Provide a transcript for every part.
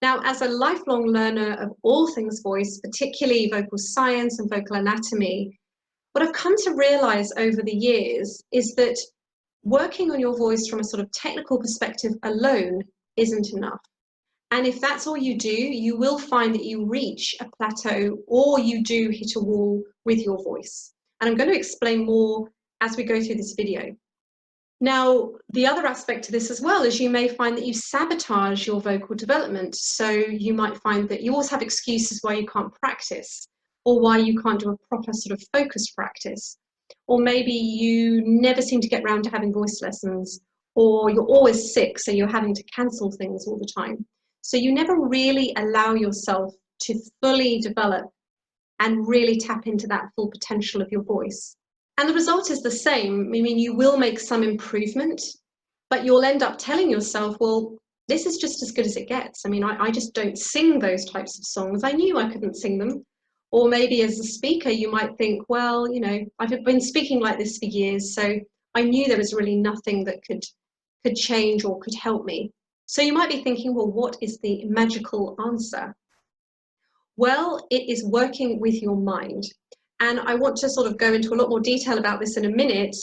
Now, as a lifelong learner of all things voice, particularly vocal science and vocal anatomy, what I've come to realize over the years is that working on your voice from a sort of technical perspective alone isn't enough. And if that's all you do, you will find that you reach a plateau or you do hit a wall with your voice. And I'm going to explain more as we go through this video. Now, the other aspect to this as well is you may find that you sabotage your vocal development. So you might find that you always have excuses why you can't practice or why you can't do a proper sort of focused practice. Or maybe you never seem to get around to having voice lessons, or you're always sick, so you're having to cancel things all the time. So you never really allow yourself to fully develop and really tap into that full potential of your voice. And the result is the same. I mean, you will make some improvement, but you'll end up telling yourself, well, this is just as good as it gets. I mean, I just don't sing those types of songs. I knew I couldn't sing them. Or maybe as a speaker, you might think, well, you know, I've been speaking like this for years, so I knew there was really nothing that could change or could help me. So you might be thinking, well, what is the magical answer? Well, it is working with your mind. And I want to sort of go into a lot more detail about this in a minute,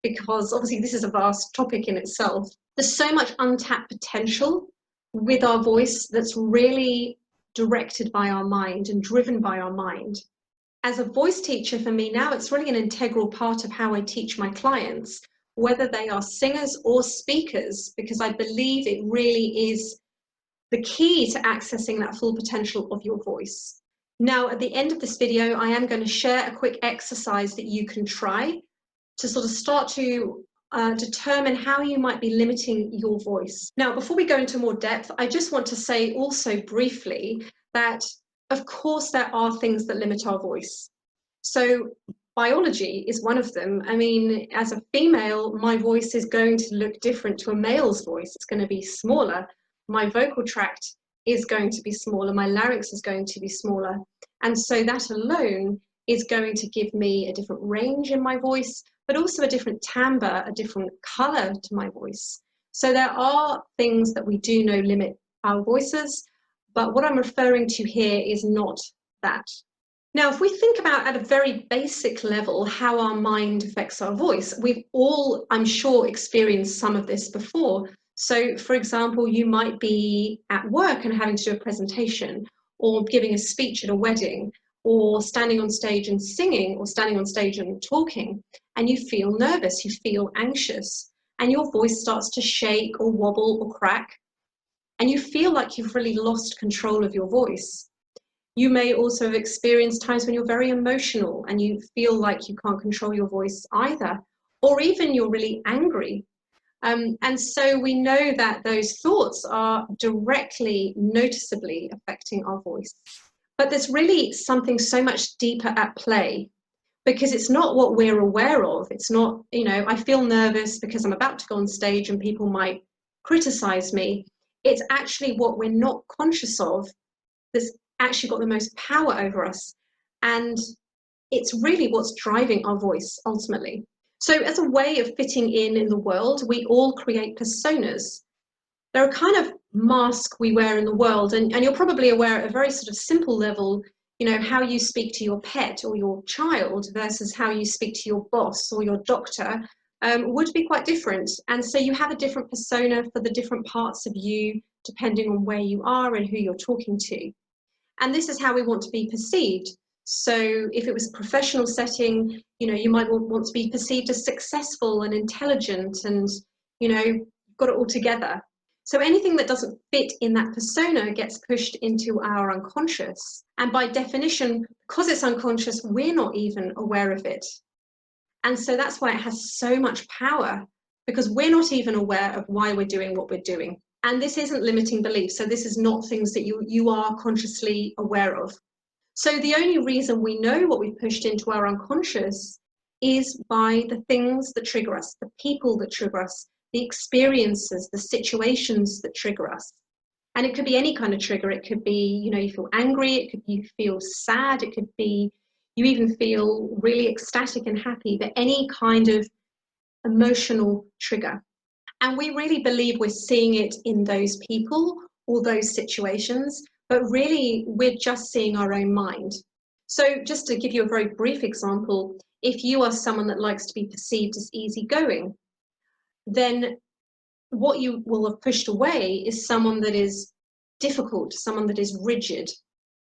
because obviously this is a vast topic in itself. There's so much untapped potential with our voice that's really directed by our mind and driven by our mind. As a voice teacher, for me now, it's really an integral part of how I teach my clients, whether they are singers or speakers, because I believe it really is the key to accessing that full potential of your voice. Now, at the end of this video, I am going to share a quick exercise that you can try to sort of start to determine how you might be limiting your voice. Now, before we go into more depth, I just want to say also briefly that, of course, there are things that limit our voice. So biology is one of them. I mean, as a female, my voice is going to look different to a male's voice. It's going to be smaller. My vocal tract is going to be smaller. My larynx is going to be smaller. And so that alone is going to give me a different range in my voice, but also a different timbre, a different color to my voice. So there are things that we do know limit our voices, but what I'm referring to here is not that. Now, if we think about at a very basic level how our mind affects our voice, we've all, I'm sure, experienced some of this before. So, for example, you might be at work and having to do a presentation, or giving a speech at a wedding, or standing on stage and singing, or standing on stage and talking, and you feel nervous, you feel anxious, and your voice starts to shake or wobble or crack, and you feel like you've really lost control of your voice. You may also have experienced times when you're very emotional and you feel like you can't control your voice either, or even you're really angry. And so we know that those thoughts are directly, noticeably affecting our voice. But there's really something so much deeper at play, because it's not what we're aware of. It's not, you know, I feel nervous because I'm about to go on stage and people might criticize me. It's actually what we're not conscious of that's actually got the most power over us. And it's really what's driving our voice ultimately. So as a way of fitting in the world, we all create personas. They're a kind of mask we wear in the world. And you're probably aware at a very sort of simple level, you know, how you speak to your pet or your child versus how you speak to your boss or your doctor would be quite different. And so you have a different persona for the different parts of you, depending on where you are and who you're talking to. And this is how we want to be perceived. So if it was a professional setting, you know, you might want to be perceived as successful and intelligent and, you know, got it all together. So anything that doesn't fit in that persona gets pushed into our unconscious. And by definition, because it's unconscious, we're not even aware of it. And so that's why it has so much power, because we're not even aware of why we're doing what we're doing. And this isn't limiting beliefs. So this is not things that you are consciously aware of. So the only reason we know what we've pushed into our unconscious is by the things that trigger us, the people that trigger us, the experiences, the situations that trigger us. And it could be any kind of trigger. It could be, you know, you feel angry. It could be you feel sad. It could be you even feel really ecstatic and happy, but any kind of emotional trigger. And we really believe we're seeing it in those people all those situations, but really we're just seeing our own mind. So just to give you a very brief example, if you are someone that likes to be perceived as easygoing, then what you will have pushed away is someone that is difficult, someone that is rigid,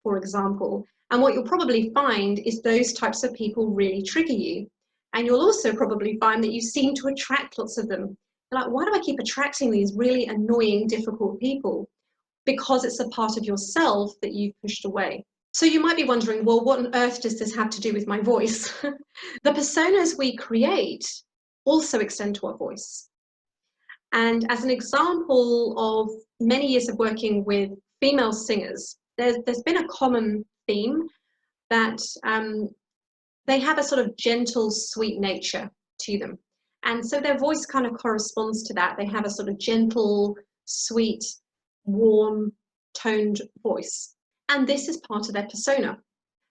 for example. And what you'll probably find is those types of people really trigger you. And you'll also probably find that you seem to attract lots of them. You're like, why do I keep attracting these really annoying, difficult people? Because it's a part of yourself that you've pushed away. So you might be wondering, well, what on earth does this have to do with my voice? The personas we create also extend to our voice. And as an example of many years of working with female singers, there's been a common theme that they have a sort of gentle, sweet nature to them. And so their voice kind of corresponds to that. They have a sort of gentle, sweet, warm, toned voice. And this is part of their persona.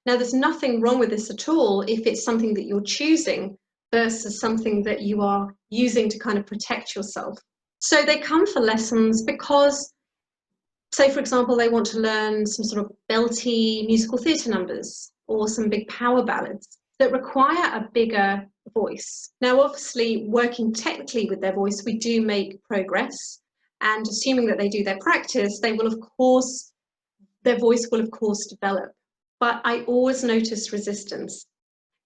Now, there's nothing wrong with this at all if it's something that you're choosing versus something that you are using to kind of protect yourself. So they come for lessons because, say, for example, they want to learn some sort of belty musical theatre numbers or some big power ballads that require a bigger voice. Now, obviously, working technically with their voice, we do make progress. And assuming that they do their practice, they will, of course, their voice will, of course, develop. But I always notice resistance.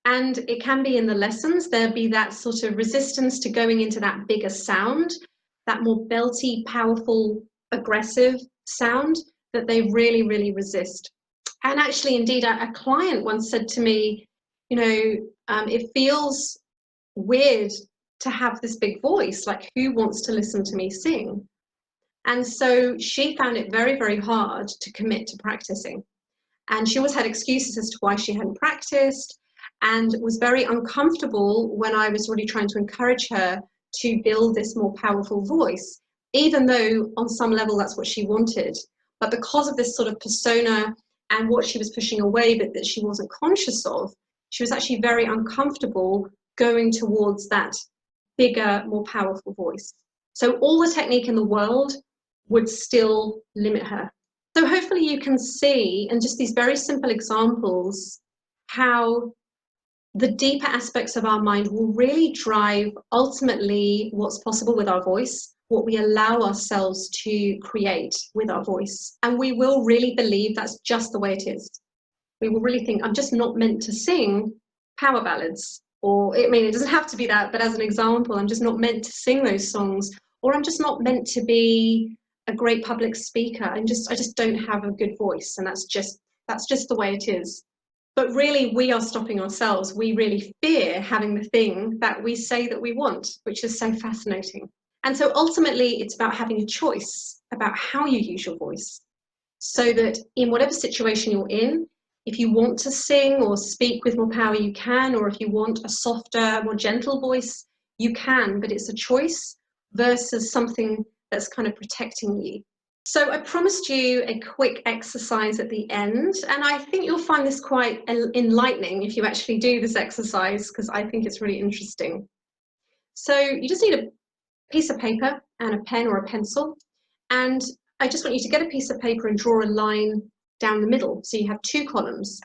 And it can be in the lessons, there'll be that sort of resistance to going into that bigger sound, that more belty, powerful, aggressive sound that they really, really resist. And actually, indeed, a client once said to me, you know, it feels weird to have this big voice, like who wants to listen to me sing? And so she found it very, very hard to commit to practicing. And she always had excuses as to why she hadn't practiced, and was very uncomfortable when I was really trying to encourage her to build this more powerful voice, even though on some level that's what she wanted. But because of this sort of persona and what she was pushing away, but that she wasn't conscious of, she was actually very uncomfortable going towards that bigger, more powerful voice. So all the technique in the world would still limit her. So hopefully you can see, in just these very simple examples, how the deeper aspects of our mind will really drive ultimately what's possible with our voice, what we allow ourselves to create with our voice. And we will really believe that's just the way it is. We will really think, I'm just not meant to sing power ballads. Or, I mean, it doesn't have to be that, but as an example, I'm just not meant to sing those songs. Or I'm just not meant to be a great public speaker. I just don't have a good voice. And that's just the way it is. But really, we are stopping ourselves. We really fear having the thing that we say that we want, which is so fascinating. And so ultimately, it's about having a choice about how you use your voice, so that in whatever situation you're in, if you want to sing or speak with more power, you can, or if you want a softer, more gentle voice, you can, but it's a choice versus something that's kind of protecting you. So I promised you a quick exercise at the end, and I think you'll find this quite enlightening if you actually do this exercise, because I think it's really interesting. So you just need a piece of paper and a pen or a pencil, and I just want you to get a piece of paper and draw a line down the middle. So you have two columns.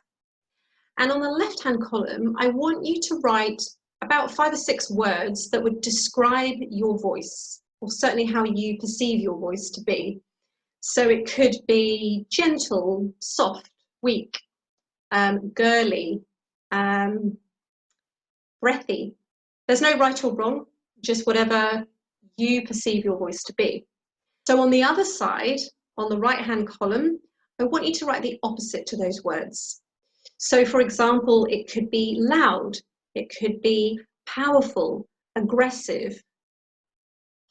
And on the left-hand column, I want you to write about 5 or 6 words that would describe your voice, or certainly how you perceive your voice to be. So it could be gentle, soft, weak, girly, breathy. There's no right or wrong, just whatever you perceive your voice to be. So on the other side, on the right-hand column, I want you to write the opposite to those words. So for example, it could be loud, it could be powerful, aggressive,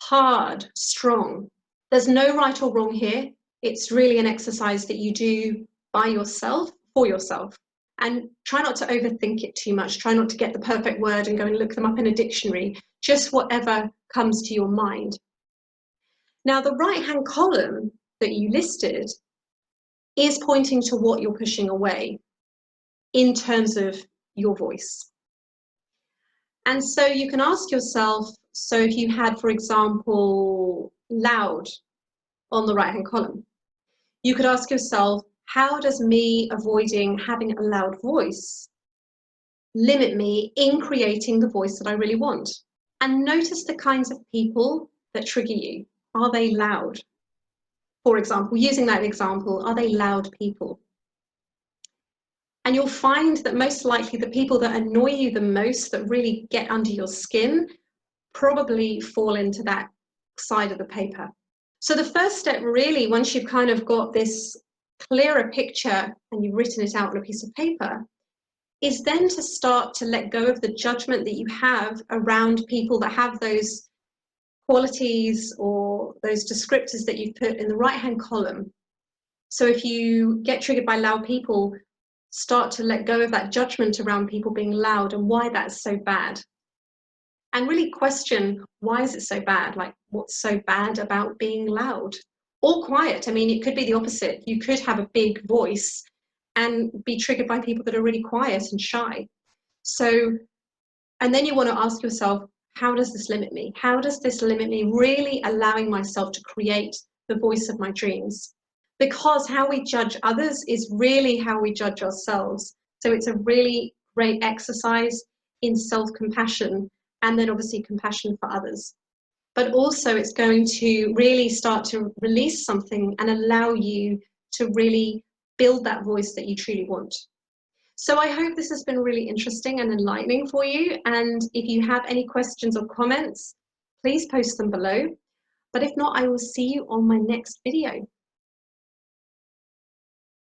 hard, strong. There's no right or wrong here. It's really an exercise that you do by yourself, for yourself. And try not to overthink it too much. Try not to get the perfect word and go and look them up in a dictionary. Just whatever comes to your mind. Now, the right-hand column that you listed is pointing to what you're pushing away in terms of your voice. And so you can ask yourself, so if you had, for example, loud on the right-hand column, You could ask yourself, how does me avoiding having a loud voice limit me in creating the voice that I really want? And notice the kinds of people that trigger you. Are they loud? For example, using that example, are they loud people? And you'll find that most likely the people that annoy you the most, that really get under your skin, probably fall into that side of the paper. So the first step really, once you've kind of got this clearer picture and you've written it out on a piece of paper, is then to start to let go of the judgment that you have around people that have those qualities or those descriptors that you've put in the right-hand column. So if you get triggered by loud people, start to let go of that judgment around people being loud and why that's so bad. And really question, why is it so bad? Like, what's so bad about being loud or quiet? I mean, it could be the opposite. You could have a big voice and be triggered by people that are really quiet and shy. So, and then you want to ask yourself, how does this limit me? How does this limit me really allowing myself to create the voice of my dreams? Because how we judge others is really how we judge ourselves. So it's a really great exercise in self-compassion, and then obviously compassion for others. But also it's going to really start to release something and allow you to really build that voice that you truly want. So I hope this has been really interesting and enlightening for you. And if you have any questions or comments, please post them below. But if not, I will see you on my next video.